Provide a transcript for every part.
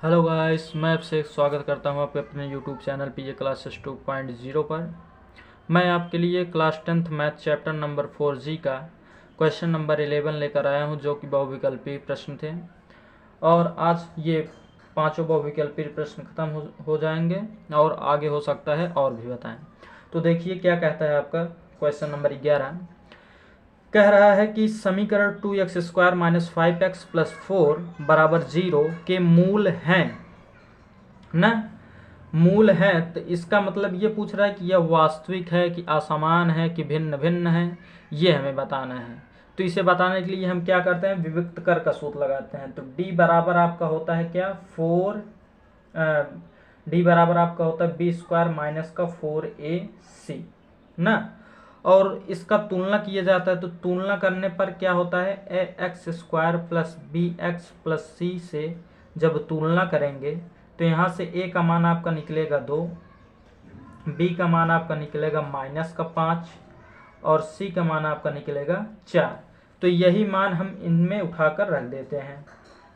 Hello guys, मैं आपसे स्वागत करता हूं आपके अपने यूट्यूब चैनल पीजे क्लासेस 2.0 पर। मैं आपके लिए class 10th math chapter number 4G का क्वेश्चन नंबर 11 लेकर आया हूं, जो कि बहुविकल्पी प्रश्न थे। और आज ये पांचों बहुविकल्पी प्रश्न खत्म हो जाएंगे और आगे हो सकता है और भी बताएं। तो देखिए क्या कहता है आपका क्वेश्चन नंबर 11। कह रहा है कि समीकरण 2x² माइनस 5x प्लस 4 बराबर 0 के मूल हैं ना। मूल है तो इसका मतलब ये पूछ रहा है कि यह वास्तविक है कि असमान है कि भिन्न भिन्न है, ये हमें बताना है। तो इसे बताने के लिए हम क्या करते हैं, विविक्त कर का सूत्र लगाते हैं। तो d बराबर आपका होता है क्या, 4 d बराबर आपका होता है b² माइनस का 4ac ना। और इसका तुलना किया जाता है, तो तुलना करने पर क्या होता है, ax² plus bx plus c से जब तुलना करेंगे तो यहाँ से a का मान आपका निकलेगा 2, b का मान आपका निकलेगा -5 और c का मान आपका निकलेगा 4। तो यही मान हम इनमें उठाकर रख देते हैं।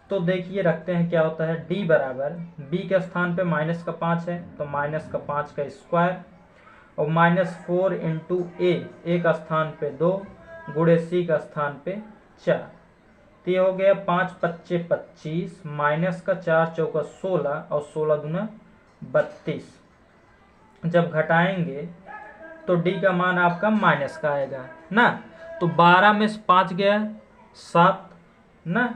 तो देखिए रखते हैं क्या होता है, d बराबर b के स्थान पे -5 है तो -5 का स्क्वायर और -4 इंटू ए का स्थान पे 2 गुणे सी का स्थान पे 4। तो ये हो गया 5 पच्चे 25 माइनस का 4 चौका 16 और 16 दूना 32। जब घटाएंगे तो डी का मान आपका माइनस का आएगा ना। तो 12 में से 5 गया 7 ना,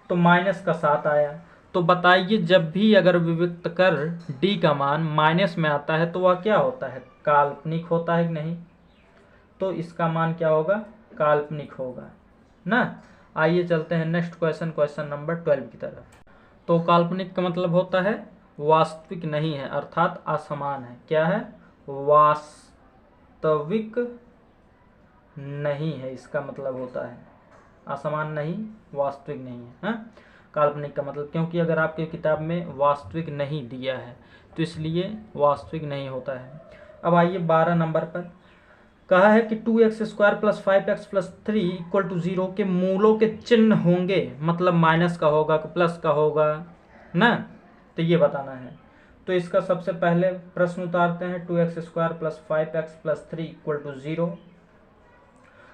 तो माइनस का 7 आया। तो बताइए जब भी अगर विविक्त कर डी का मान माइनस में आता है तो वह क्या होता है, काल्पनिक होता है कि नहीं। तो इसका मान क्या होगा, काल्पनिक होगा ना। आइए चलते हैं नेक्स्ट क्वेश्चन, क्वेश्चन नंबर 12 की तरफ। तो काल्पनिक का मतलब होता है वास्तविक नहीं है, अर्थात असमान है। क्या है, वास्तविक नहीं है, इसका मतलब होता है असमान नहीं, वास्तविक नहीं है, हाँ? काल्पनिक का मतलब, क्योंकि अगर आपके किताब में वास्तविक नहीं दिया है तो इसलिए वास्तविक नहीं होता है। अब आइए 12 नंबर पर। कहा है कि 2x² plus 5x plus 3 equal to 0 के मूलों के चिन्ह होंगे, मतलब माइनस का होगा कि प्लस का होगा ना। तो ये बताना है। तो इसका सबसे पहले प्रश्न उतारते हैं, 2x² plus 5x plus 3 equal to 0।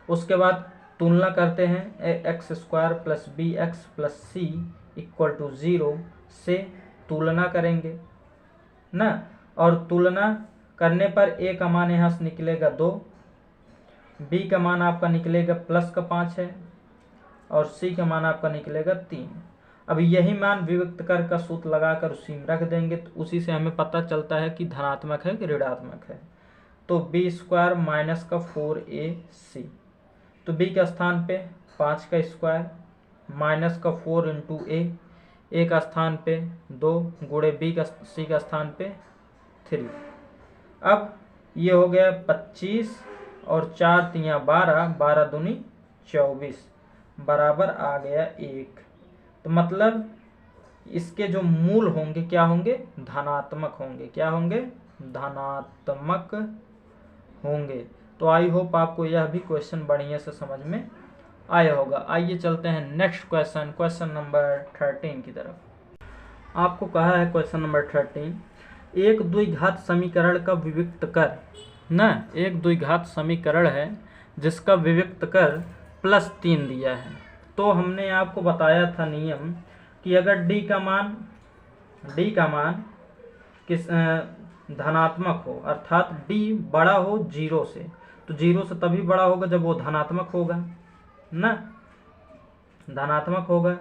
उसके बाद तुलना करते हैं, x² plus bx plus c equal to 0 से तुलना करेंगे ना। और तुलना करने पर a का मान यहाँ से निकलेगा 2, b का मान आपका निकलेगा प्लस का 5 है और c का मान आपका निकलेगा 3। अब यही मान विविक्त कर का सूत्र लगाकर उसी में रख देंगे, तो उसी से हमें पता चलता है कि धनात्मक है कि ऋणात्मक है। तो b² माइनस का 4ac, तो b के स्थान पे 5 का स्क्वायर माइनस का 4 इंटू ए का स्थान पे 2 गुणे सी का स्थान पे 3। अब ये हो गया 25 और 4 तियाँ 12, 12 दूनी 24 बराबर आ गया 1। तो मतलब इसके जो मूल होंगे क्या होंगे, धनात्मक होंगे। क्या होंगे, धनात्मक होंगे। तो आई होप आपको यह भी क्वेश्चन बढ़िया से समझ में आया होगा। आइए चलते हैं नेक्स्ट क्वेश्चन, क्वेश्चन नंबर 13 की तरफ। आपको कहा है क्वेश्चन नंबर 13, एक द्विघात समीकरण का विविक्त कर ना। एक द्विघात समीकरण है जिसका विविक्त कर +3 दिया है। तो हमने आपको बताया था नियम कि अगर d का मान किस धनात्मक हो, अर्थात d बड़ा हो 0 से, तो 0 से तभी बड़ा होगा जब वो धनात्मक होगा ना, धनात्मक होगा।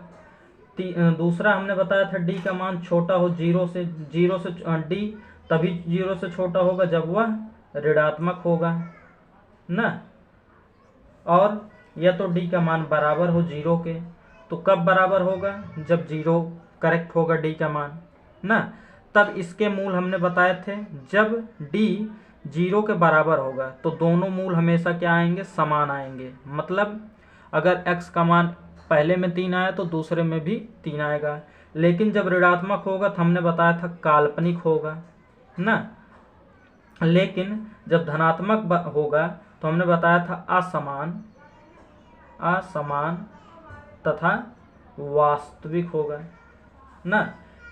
दूसरा हमने बताया था d का मान छोटा हो 0 से d तभी 0 से छोटा होगा जब वह ऋणात्मक होगा ना। और या तो d का मान बराबर हो 0 के, तो कब बराबर होगा, जब 0 करेक्ट होगा d का मान ना। तब इसके मूल हमने बताए थे, जब d 0 के बराबर होगा तो दोनों मूल हमेशा क्या आएंगे, समान आएंगे। मतलब अगर x का मान पहले में 3 आया तो दूसरे में भी 3 आएगा। लेकिन जब ऋणात्मक होगा तो हमने बताया था काल्पनिक होगा ना। लेकिन जब धनात्मक होगा तो हमने बताया था असमान तथा वास्तविक होगा ना।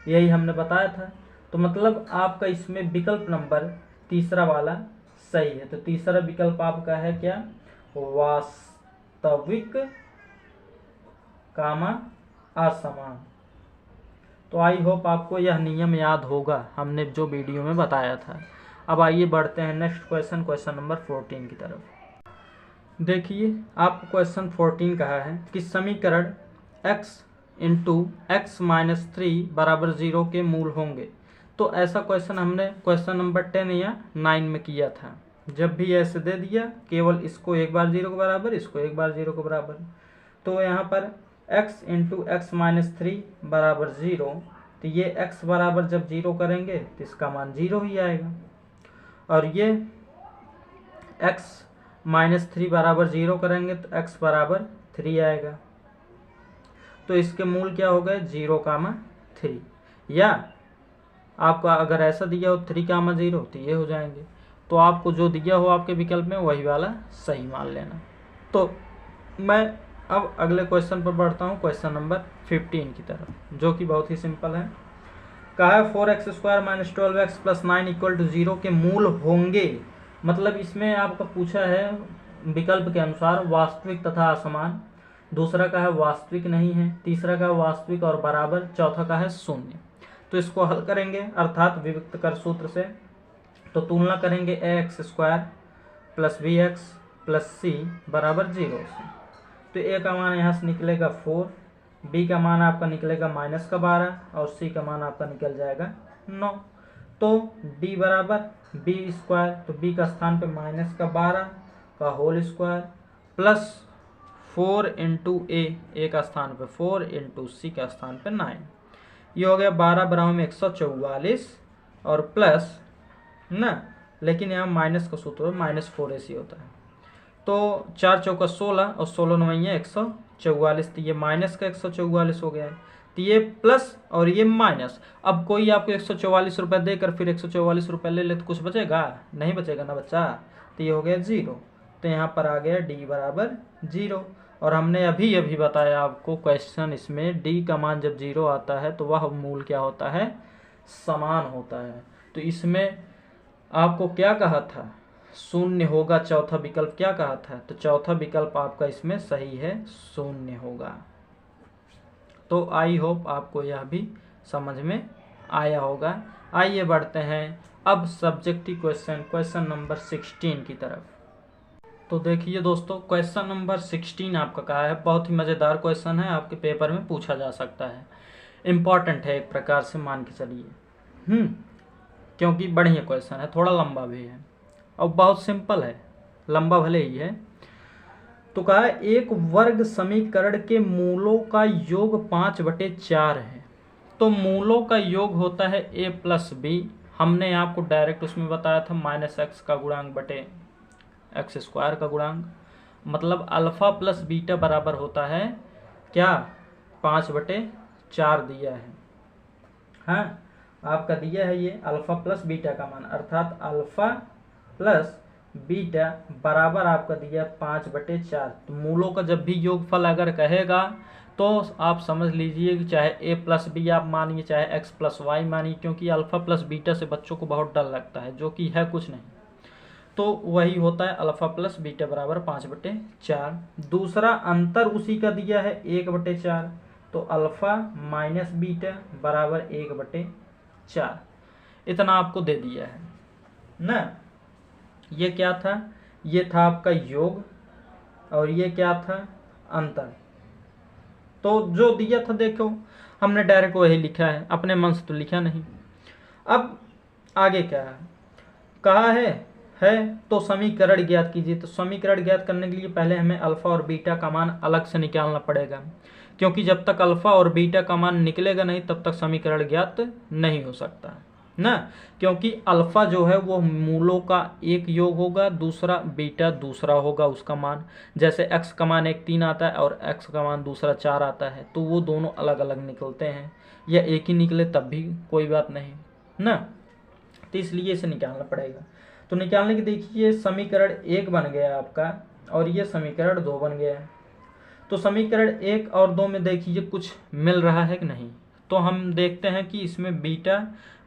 यही हमने बताया था। तो मतलब आपका इसमें विकल्प नंबर तीसरा वाला सही है। तो तीसरा विकल्प आपका है क्या, वास्तविक कामा असमान। तो आई होप आपको यह नियम याद होगा, हमने जो वीडियो में बताया था। अब आइए बढ़ते हैं नेक्स्ट क्वेश्चन, क्वेश्चन नंबर 14 की तरफ। देखिए आपको क्वेश्चन 14 कहा है कि समीकरण x इंटू एक्स माइनस 3 बराबर 0 के मूल होंगे। तो ऐसा क्वेश्चन हमने क्वेश्चन नंबर 10 या 9 में किया था। जब भी ऐसे दे दिया, केवल इसको एक बार 0 के बराबर, इसको एक बार 0 के बराबर। तो यहाँ पर x इंटू एक्स माइनस 3 बराबर 0, तो ये x बराबर जब 0 करेंगे तो इसका मान 0 ही आएगा। और ये x माइनस 3 बराबर 0 करेंगे तो x बराबर 3 आएगा। तो इसके मूल क्या हो गए, 0,3। या आपका अगर ऐसा दिया हो 3,0 तो ये हो जाएंगे। तो आपको जो दिया हो आपके विकल्प में वही वाला सही मान लेना। तो मैं अब अगले क्वेश्चन पर बढ़ता हूँ, क्वेश्चन नंबर 15 की तरफ, जो कि बहुत ही सिंपल है। कहा है 4x² minus 12x plus 9 equal to 0 के मूल होंगे। मतलब इसमें आपका पूछा है विकल्प के अनुसार वास्तविक तथा असमान, दूसरा का है वास्तविक नहीं है, तीसरा का है वास्तविक और बराबर, चौथा का है शून्य। तो इसको हल करेंगे अर्थात विभक्त कर सूत्र से। तो तुलना करेंगे ax² plus bx plus c बराबर 0 से। तो a का मान यहाँ से निकलेगा 4, b का मान आपका निकलेगा -12 और c का मान आपका निकल जाएगा 9। तो d बराबर b², तो b का स्थान पे -12 का whole square plus 4 into a का स्थान पे 4 इंटू c का स्थान पे 9। ये हो गया 12 बराबर में 144 और प्लस ना, लेकिन यहाँ माइनस का सूत्र -4ac होता है। तो 4 चौका 16 और 16 9 144, तो ये माइनस का 144 हो गया है। तो ये प्लस और ये माइनस। अब कोई आपको 144 रुपये देकर फिर 144 रुपये ले ले तो कुछ बचेगा नहीं, बचेगा ना बच्चा। तो ये हो गया 0। तो यहाँ पर आ गया d बराबर 0। और हमने अभी अभी बताया आपको क्वेश्चन, इसमें d का मान जब 0 आता है तो वह मूल क्या होता है, समान होता है। तो इसमें आपको क्या कहा था, शून्य होगा। चौथा विकल्प क्या कहा था, तो चौथा विकल्प आपका इसमें सही है, शून्य होगा। तो आई होप आपको यह भी समझ में आया होगा। आइए बढ़ते हैं अब सब्जेक्टिव क्वेश्चन, क्वेश्चन नंबर 16 की तरफ। तो देखिए दोस्तों, क्वेश्चन नंबर 16 आपका कहा है, बहुत ही मज़ेदार क्वेश्चन है, आपके पेपर में पूछा जा सकता है, इम्पॉर्टेंट है एक प्रकार से, मान के चलिए। क्योंकि बढ़िया क्वेश्चन है, थोड़ा लंबा भी है और बहुत सिंपल है, लंबा भले ही है। तो कहा है एक वर्ग समीकरण के मूलों का योग 5/4 है। तो मूलों का योग होता है a प्लस बी। हमने आपको डायरेक्ट उसमें बताया था -x का गुणांक बटे x² का गुणांक, मतलब अल्फा प्लस बीटा बराबर होता है क्या, 5/4 दिया है। हाँ, आपका दिया है ये अल्फा प्लस बीटा का मान, अर्थात अल्फा प्लस बीटा बराबर आपका दिया 5/4। तो मूलों का जब भी योगफल अगर कहेगा तो आप समझ लीजिए कि चाहे a प्लस बी आप मानिए, चाहे x प्लस वाई मानिए, क्योंकि अल्फा प्लस बीटा से बच्चों को बहुत डर लगता है, जो कि है कुछ नहीं। तो वही होता है अल्फा प्लस बीटा बराबर 5/4। दूसरा अंतर उसी का दिया है 1/4, तो अल्फा माइनस बीटा बराबर 1/4, इतना आपको दे दिया है ना। ये क्या था, ये था आपका योग और ये क्या था, अंतर। तो जो दिया था देखो, हमने डायरेक्ट वही लिखा है, अपने मन से तो लिखा नहीं। अब आगे क्या है, कहा है तो समीकरण ज्ञात कीजिए। तो समीकरण ज्ञात करने के लिए पहले हमें अल्फा और बीटा का मान अलग से निकालना पड़ेगा, क्योंकि जब तक अल्फा और बीटा का मान निकलेगा नहीं तब तक समीकरण ज्ञात नहीं हो सकता ना। क्योंकि अल्फा जो है वो मूलों का एक योग होगा, दूसरा बीटा दूसरा होगा उसका मान। जैसे x का मान 1 3 आता है और x का मान दूसरा 4 आता है, तो वो दोनों अलग अलग निकलते हैं, या एक ही निकले तब भी कोई बात नहीं ना। तो इसलिए इसे निकालना पड़ेगा। तो निकालने की देखिए, समीकरण 1 बन गया आपका और ये समीकरण 2 बन गया। तो समीकरण 1 और 2 में देखिए कुछ मिल रहा है कि नहीं, तो तो हम देखते हैं कि इसमें बीटा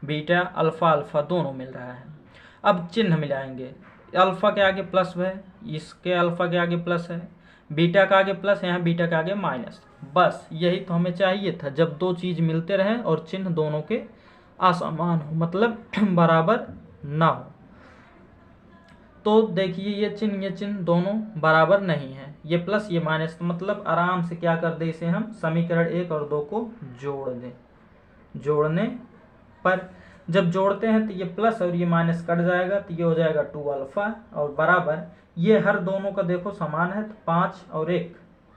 बीटा अल्फ़ा अल्फ़ा दोनों मिल रहा है। अब चिन्ह मिलाएंगे, अल्फ़ा के आगे प्लस है, इसके अल्फ़ा के आगे प्लस है, बीटा के आगे प्लस है, यहाँ बीटा के आगे माइनस। बस यही तो हमें चाहिए था, जब दो चीज़ मिलते रहें और चिन्ह दोनों के असमान हो, मतलब बराबर ना हो। तो देखिए ये चिन्ह दोनों बराबर नहीं है, ये प्लस ये माइनस, तो मतलब आराम से क्या कर दे, इसे हम समीकरण 1 और 2 को जोड़ दें। जोड़ने पर जब जोड़ते हैं तो ये प्लस और ये माइनस कट जाएगा, तो ये हो जाएगा 2 अल्फ़ा और बराबर, ये हर दोनों का देखो समान है, तो 5 और 1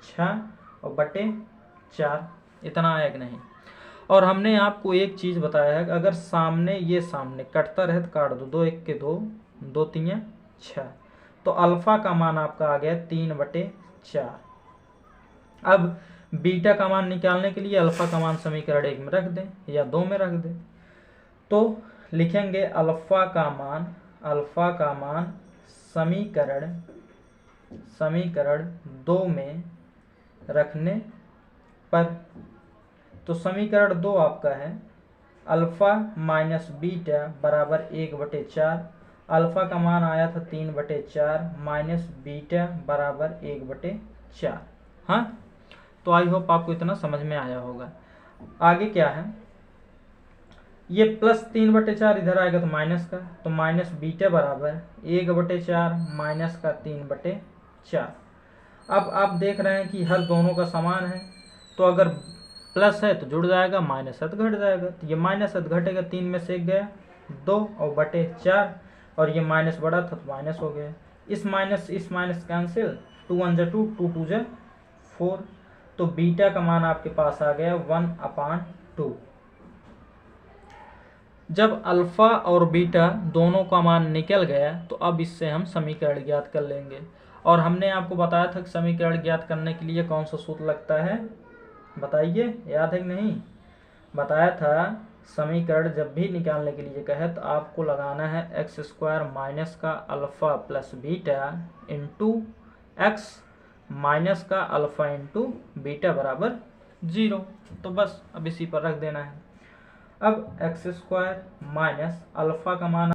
6 और बटे 4, इतना आया कि नहीं। और हमने आपको एक चीज़ बताया है, अगर सामने ये सामने कटता रहे तो काट दो, 2 1 के 2, 2 3 6, तो अल्फ़ा का मान आपका आ गया 3/4। अब बीटा का मान निकालने के लिए अल्फ़ा का मान समीकरण 1 में रख दें या 2 में रख दें, तो लिखेंगे अल्फ़ा का मान समीकरण 2 में रखने पर, तो समीकरण 2 आपका है अल्फ़ा माइनस बीटा बराबर 1/4, अल्फ़ा का मान आया था 3/4 माइनस बीटा बराबर 1/4। हाँ, तो आई होप आपको इतना समझ में आया होगा। आगे क्या है, ये प्लस 3/4 इधर आएगा तो माइनस का, तो माइनस बीटा बराबर 1/4 माइनस का 3/4। अब आप देख रहे हैं कि हर दोनों का समान है, तो अगर प्लस है तो जुड़ जाएगा, माइनस है तो घट जाएगा, तो ये माइनस है तो घटेगा, 3 में से 1 गया 2 और बटे 4, और ये माइनस बड़ा था तो माइनस हो गया, इस माइनस कैंसिल, 2 1 जा 2, 2 2 जा 4, तो बीटा का मान आपके पास आ गया 1/2। जब अल्फ़ा और बीटा दोनों का मान निकल गया, तो अब इससे हम समीकरण ज्ञात कर लेंगे। और हमने आपको बताया था कि समीकरण ज्ञात करने के लिए कौन सा सूत्र लगता है, बताइए, याद है कि नहीं? बताया था समीकरण जब भी निकालने के लिए कहे तो आपको लगाना है x² माइनस का alpha plus beta into x minus का अल्फ़ा इंटू बीटा बराबर 0। तो बस अब इसी पर रख देना है। अब x² माइनस अल्फ़ा का मान